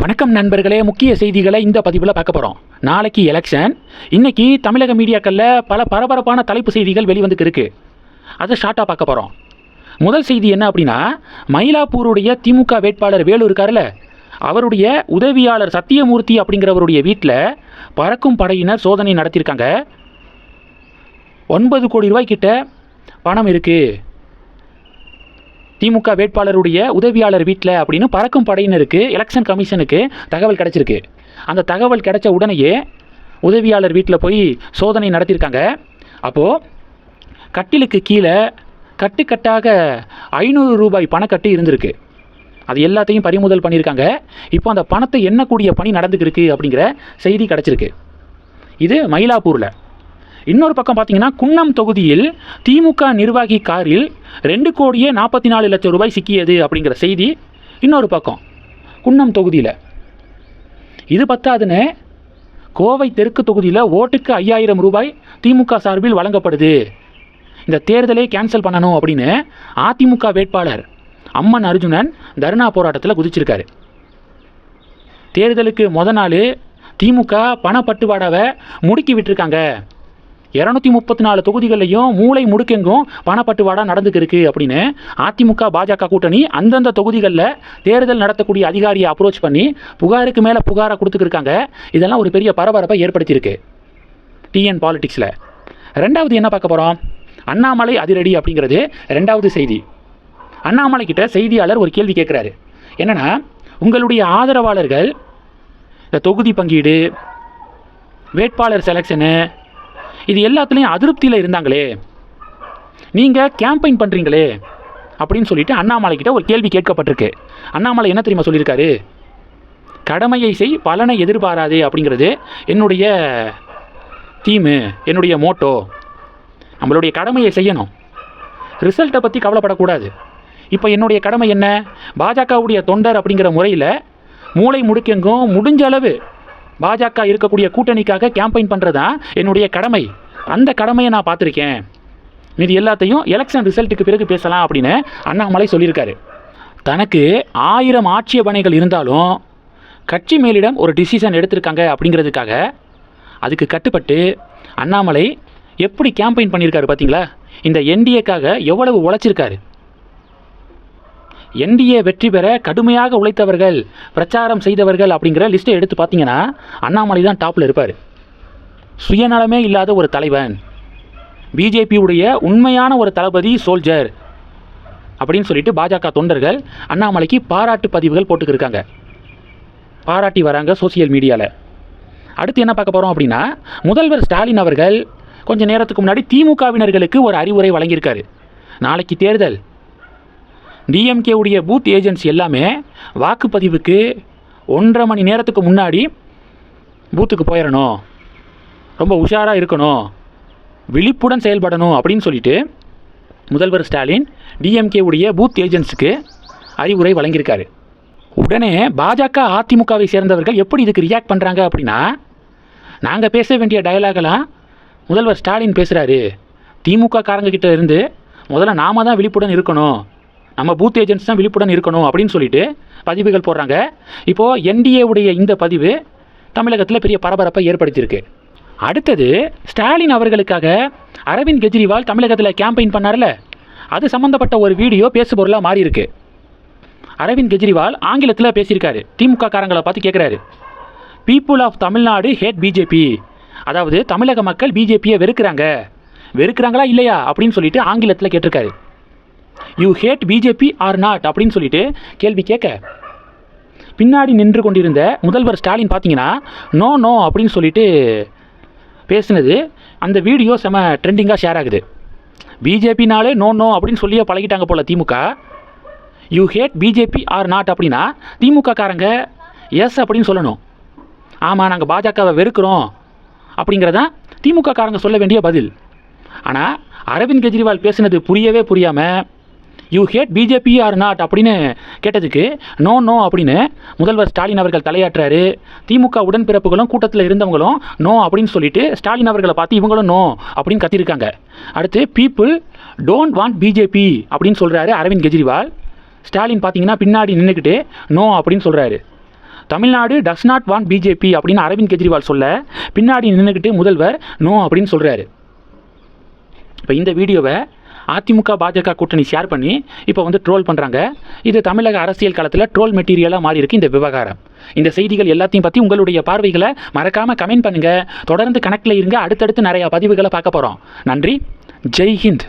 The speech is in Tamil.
வணக்கம் நண்பர்களே, முக்கிய செய்திகளை இந்த பதிவில் பார்க்க போகிறோம். நாளைக்கு எலெக்ஷன். இன்னைக்கு தமிழக மீடியாக்களில் பல பரபரப்பான தலைப்பு செய்திகள் வெளிவந்துக்கு இருக்கு. அதை ஷார்ட்டாக பார்க்க போகிறோம். முதல் செய்தி என்ன அப்படின்னா, மயிலாப்பூருடைய திமுக வேட்பாளர் வேலு இருக்கார்ல, அவருடைய உதவியாளர் சத்தியமூர்த்தி அப்படிங்கிறவருடைய வீட்டில் பறக்கும் படையினர் சோதனை நடத்தியிருக்காங்க. 9 கோடி ரூபாய் கிட்ட பணம் இருக்குது திமுக வேட்பாளருடைய உதவியாளர் வீட்டில் அப்படின்னு பறக்கும் படையினருக்கு எலெக்ஷன் கமிஷனுக்கு தகவல் கிடச்சிருக்கு. அந்த தகவல் கிடைச்ச உடனேயே உதவியாளர் வீட்டில் போய் சோதனை நடத்தியிருக்காங்க. அப்போது கட்டிலுக்கு கீழே கட்டுக்கட்டாக 500 ரூபாய் பணக்கட்டு இருந்திருக்கு. அது எல்லாத்தையும் பறிமுதல் பண்ணியிருக்காங்க. இப்போ அந்த பணத்தை எண்ணக்கூடிய பணி நடந்துக்கிருக்கு அப்படிங்கிற செய்தி கிடச்சிருக்கு. இது மயிலாப்பூரில். இன்னொரு பக்கம் பார்த்தீங்கன்னா, குன்னம் தொகுதியில் திமுக நிர்வாகி காரில் 2,44,00,000 ரூபாய் சிக்கியது அப்படிங்கிற செய்தி இன்னொரு பக்கம் குன்னம் தொகுதியில். இது பத்தாதுன்னு கோவை தெற்கு தொகுதியில் ஓட்டுக்கு 5,000 ரூபாய் திமுக சார்பில் வழங்கப்படுது, இந்த தேர்தலை கேன்சல் பண்ணணும் அப்படின்னு அதிமுக வேட்பாளர் அம்மன் அர்ஜுனன் தர்ணா போராட்டத்தில் குதிச்சிருக்காரு. தேர்தலுக்கு நாள் திமுக பணப்பட்டுவாடாவை முடுக்கி விட்டுருக்காங்க. 234 தொகுதிகளையும் மூளை முடுக்கெங்கும் பணப்பட்டுவாடா நடந்துக்கிருக்கு அப்படின்னு அதிமுக பாஜக கூட்டணி அந்தந்த தொகுதிகளில் தேர்தல் நடத்தக்கூடிய அதிகாரியை அப்ரோச் பண்ணி புகாருக்கு மேலே புகாரை கொடுத்துக்கிருக்காங்க. இதெல்லாம் ஒரு பெரிய பரபரப்பை ஏற்படுத்தியிருக்கு டிஎன் பாலிடிக்ஸில். ரெண்டாவது என்ன பார்க்க போகிறோம், அண்ணாமலை அதிரடி அப்படிங்கிறது ரெண்டாவது செய்தி. அண்ணாமலை கிட்ட செய்தியாளர் ஒரு கேள்வி கேட்குறாரு. என்னென்னா, உங்களுடைய ஆதரவாளர்கள் இந்த தொகுதி பங்கீடு, வேட்பாளர் செலெக்ஷனு, இது எல்லாத்துலேயும் அதிருப்தியில் இருந்தாங்களே, நீங்கள் கேம்பெயின் பண்ணுறீங்களே அப்படின்னு சொல்லிட்டு அண்ணாமலை கிட்ட ஒரு கேள்வி கேட்கப்பட்டிருக்கு. அண்ணாமலை என்ன தெரியுமா சொல்லியிருக்காரு, கடமையை செய் பலனை எதிர்பாராதே அப்படிங்கிறது என்னுடைய தீமு, என்னுடைய மோட்டோ. நம்மளுடைய கடமையை செய்யணும், ரிசல்ட்டை பற்றி கவலைப்படக்கூடாது. இப்போ என்னுடைய கடமை என்ன, பாஜகவுடைய தொண்டர் அப்படிங்கிற முறையில் மூளை முடுக்கெங்கும் முடிஞ்ச அளவு பாஜக இருக்கக்கூடிய கூட்டணிக்காக கேம்பெயின் பண்ணுறது தான் என்னுடைய கடமை. அந்த கடமையை நான் பார்த்துருக்கேன், இது எல்லாத்தையும் எலெக்ஷன் ரிசல்ட்டுக்கு பிறகு பேசலாம் அப்படின்னு அண்ணாமலை சொல்லியிருக்காரு. தனக்கு 1000 ஆட்சேபனைகள் இருந்தாலும் கட்சி மேலிடம் ஒரு டிசிஷன் எடுத்திருக்காங்க அப்படிங்கிறதுக்காக அதுக்கு கட்டுப்பட்டு அண்ணாமலை எப்படி கேம்பெயின் பண்ணியிருக்காரு பார்த்தீங்களா. இந்த என்டிஏக்காக எவ்வளவு உழைச்சிருக்காரு. என்டிஏ வெற்றி பெற கடுமையாக உழைத்தவர்கள், பிரச்சாரம் செய்தவர்கள் அப்படிங்கிற லிஸ்ட்டை எடுத்து பார்த்தீங்கன்னா அண்ணாமலை தான் டாப்பில் இருப்பார். சுயநலமே இல்லாத ஒரு தலைவன், பிஜேபியுடைய உண்மையான ஒரு தளபதி, சோல்ஜர் அப்படின்னு சொல்லிட்டு பாஜக தொண்டர்கள் அண்ணாமலைக்கு பாராட்டு பதிவுகள் போட்டுக்கிருக்காங்க, பாராட்டி வராங்க சோசியல் மீடியாவில். அடுத்து என்ன பார்க்க போகிறோம் அப்படின்னா, முதல்வர் ஸ்டாலின் அவர்கள் கொஞ்ச நேரத்துக்கு முன்னாடி திமுகவினர்களுக்கு ஒரு அறிவுரை வழங்கியிருக்காரு. நாளைக்கு தேர்தல், டிஎம்கேவுடைய பூத் ஏஜென்ட்ஸ் எல்லாமே வாக்குப்பதிவுக்கு 1.5 மணி நேரத்துக்கு முன்னாடி பூத்துக்கு போயிடணும், ரொம்ப உஷாராக இருக்கணும், விழிப்புடன் செயல்படணும் அப்படின்னு சொல்லிட்டு முதல்வர் ஸ்டாலின் டிஎம்கேவுடைய பூத் ஏஜென்ட்ஸுக்கு அறிவுரை வழங்கியிருக்காரு. உடனே பாஜக அதிமுகவை சேர்ந்தவர்கள் எப்படி இதுக்கு ரியாக்ட் பண்ணுறாங்க அப்படின்னா, நாங்கள் பேச வேண்டிய டயலாகெல்லாம் முதல்வர் ஸ்டாலின் பேசுகிறாரு, திமுக காரங்கக்கிட்ட இருந்து முதல்ல நாம தான் விழிப்புடன் இருக்கணும், நம்ம பூத் ஏஜென்ட்ஸ் தான் விழிப்புடன் இருக்கணும் அப்படின்னு சொல்லிட்டு பதிவுகள் போடுறாங்க. இப்போது என்டிஏவுடைய இந்த பதிவு தமிழகத்தில் பெரிய பரபரப்பை ஏற்படுத்தியிருக்கு. அடுத்தது, ஸ்டாலின் அவர்களுக்காக அரவிந்த் கெஜ்ரிவால் தமிழகத்தில் கேம்பெயின் பண்ணார்ல, அது சம்மந்தப்பட்ட ஒரு வீடியோ பேசுபொருளாக மாறி இருக்கு. அரவிந்த் கெஜ்ரிவால் ஆங்கிலத்தில் பேசியிருக்காரு. திமுக காரங்களை பார்த்து கேட்குறாரு, people of Tamil Nadu hate BJP, அதாவது தமிழக மக்கள் பிஜேபியை வெறுக்கிறாங்களா இல்லையா அப்படின்னு சொல்லிட்டு ஆங்கிலத்தில் கேட்டிருக்காரு. You hate BJP or not அப்படின்னு சொல்லிட்டு கேள்வி கேட்க, பின்னாடி நின்று கொண்டிருந்த முதல்வர் ஸ்டாலின் பார்த்தீங்கன்னா நோ நோ அப்படின்னு சொல்லிட்டு பேசுனது அந்த வீடியோ செம ட்ரெண்டிங்காக ஷேர் ஆகுது. பிஜேபினாலே நோ நோ அப்படின்னு சொல்லியே பழகிட்டாங்க போல் DMK. You hate BJP or not அப்படின்னா திமுக காரங்க எஸ் அப்படின்னு சொல்லணும், ஆமாம் நாங்கள் பாஜகவை வெறுக்கிறோம் அப்படிங்கிறதான் திமுக காரங்க சொல்ல வேண்டிய பதில். ஆனால் அரவிந்த் கெஜ்ரிவால் பேசுனது புரியாமல் you hate BJP or not அப்படின்னு கேட்டதுக்கு நோ நோ அப்படின்னு முதல்வர் ஸ்டாலின் அவர்கள் தலையாட்டுறாரு. திமுக உடன்பிறப்புகளும் கூட்டத்தில் இருந்தவங்களும் நோ அப்படின்னு சொல்லிட்டு ஸ்டாலின் அவர்களை பார்த்து இவங்களும் நோ அப்படின்னு கத்திருக்காங்க. அடுத்து, பீப்புள் டோன்ட் வாண்ட் பிஜேபி அப்படின்னு சொல்கிறாரு அரவிந்த் கெஜ்ரிவால். ஸ்டாலின் பார்த்தீங்கன்னா பின்னாடி நின்றுக்கிட்டு நோ அப்படின்னு சொல்கிறாரு. Tamil Nadu does not want BJP அப்படின்னு அரவிந்த் கெஜ்ரிவால் சொல்ல பின்னாடி நின்றுக்கிட்டு முதல்வர் நோ அப்படின்னு சொல்கிறாரு. இப்போ இந்த வீடியோவை அதிமுக பாஜக கூட்டணி ஷேர் பண்ணி இப்போ வந்து ட்ரோல் பண்ணுறாங்க. இது தமிழக அரசியல் களத்தில் ட்ரோல் மெட்டீரியலாக மாறி இருக்கு இந்த விவகாரம். இந்த செய்திகள் எல்லாத்தையும் பற்றி உங்களுடைய பார்வைகளை மறக்காமல் கமெண்ட் பண்ணுங்கள். தொடர்ந்து கனெக்டில் இருங்க. அடுத்தடுத்து நிறையா பதிவுகளை பார்க்க போகிறோம். நன்றி. ஜெய் ஹிந்த்.